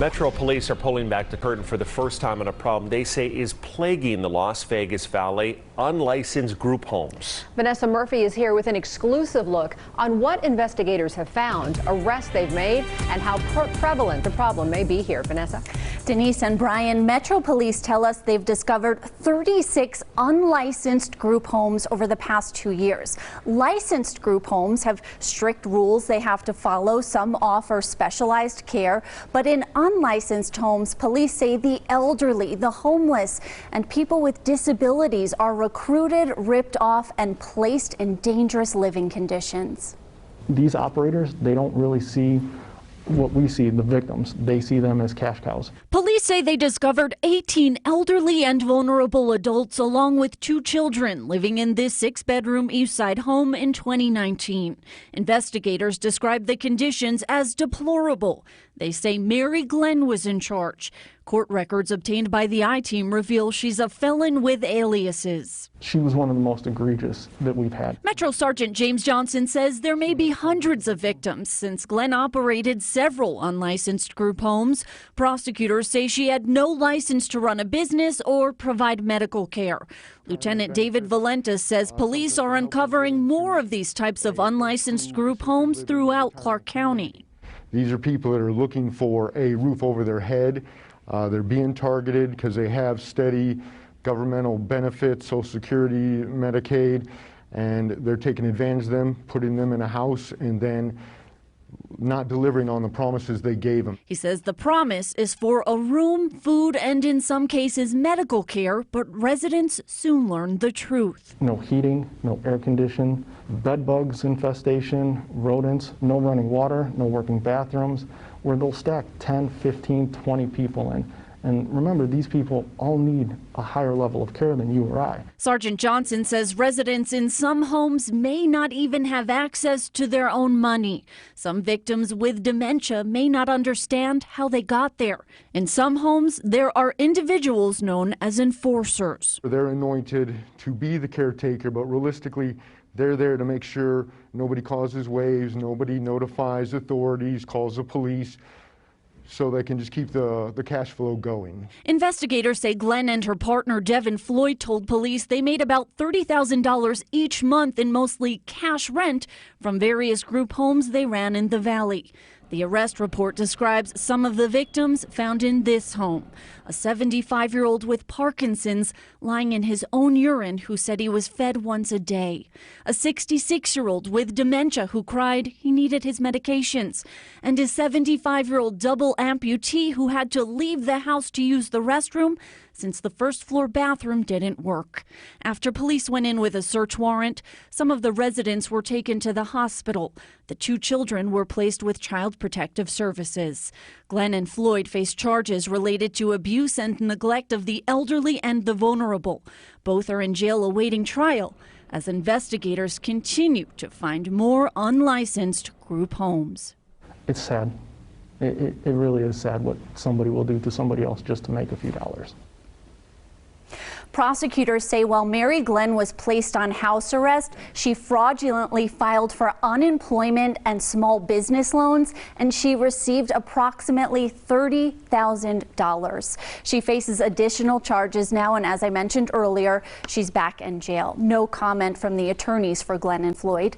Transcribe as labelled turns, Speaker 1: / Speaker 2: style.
Speaker 1: Metro police are pulling back the curtain for the first time on a problem they say is plaguing the Las Vegas Valley: unlicensed group homes.
Speaker 2: Vanessa Murphy is here with an exclusive look on what investigators have found, arrests they've made, and how prevalent the problem may be here. Vanessa.
Speaker 3: Denise and Brian, Metro police tell us they've discovered 36 unlicensed group homes over the past 2 years. Licensed group homes have strict rules they have to follow. Some offer specialized care, but in unlicensed homes, police say the elderly, the homeless, and people with disabilities are recruited, ripped off, and placed in dangerous living conditions.
Speaker 4: These operators, they don't really see what we see, the victims. They see them as cash cows.
Speaker 5: Police say they discovered 18 elderly and vulnerable adults along with 2 children living in this 6-bedroom Eastside home in 2019. Investigators described the conditions as deplorable. They say Mary Glenn was in charge. Court records obtained by the I-Team reveal she's a felon with aliases.
Speaker 4: She was one of the most egregious that we've had.
Speaker 5: Metro Sergeant James Johnson says there may be hundreds of victims since Glenn operated several unlicensed group homes. Prosecutors say she had no license to run a business or provide medical care. Lieutenant David Valenta says police are uncovering more of these types of unlicensed group homes throughout Clark County.
Speaker 6: These are people that are looking for a roof over their head. They're being targeted because they have steady governmental benefits, Social Security, Medicaid, and they're taking advantage of them, putting them in a house, and then not delivering on the promises they gave them.
Speaker 5: He says the promise is for a room, food, and in some cases medical care, but residents soon learn the truth.
Speaker 4: No heating, no air conditioning, bed bugs infestation, rodents, no running water, no working bathrooms, where they'll stack 10, 15, 20 people in. And remember, these people all need a higher level of care than you or I.
Speaker 5: Sergeant Johnson says residents in some homes may not even have access to their own money. Some victims with dementia may not understand how they got there. In some homes, there are individuals known as enforcers.
Speaker 6: They're anointed to be the caretaker, but realistically, they're there to make sure nobody causes waves, nobody notifies authorities, calls the police, so they can just keep the cash flow going.
Speaker 5: Investigators say Glenn and her partner Devin Floyd told police they made about $30,000 each month in mostly cash rent from various group homes they ran in the valley. The arrest report describes some of the victims found in this home. A 75-year-old with Parkinson's lying in his own urine who said he was fed once a day. A 66-year-old with dementia who cried he needed his medications. And a 75-year-old double amputee who had to leave the house to use the restroom since the first-floor bathroom didn't work. After police went in with a search warrant, some of the residents were taken to the hospital. The 2 children were placed with Child Protective Services. Glenn and Floyd face charges related to abuse and neglect of the elderly and the vulnerable. Both are in jail awaiting trial as investigators continue to find more unlicensed group homes.
Speaker 4: It's sad. It really is sad what somebody will do to somebody else just to make a few dollars.
Speaker 3: Prosecutors say while Mary Glenn was placed on house arrest, she fraudulently filed for unemployment and small business loans, and she received approximately $30,000. She faces additional charges now, and as I mentioned earlier, she's back in jail. No comment from the attorneys for Glenn and Floyd.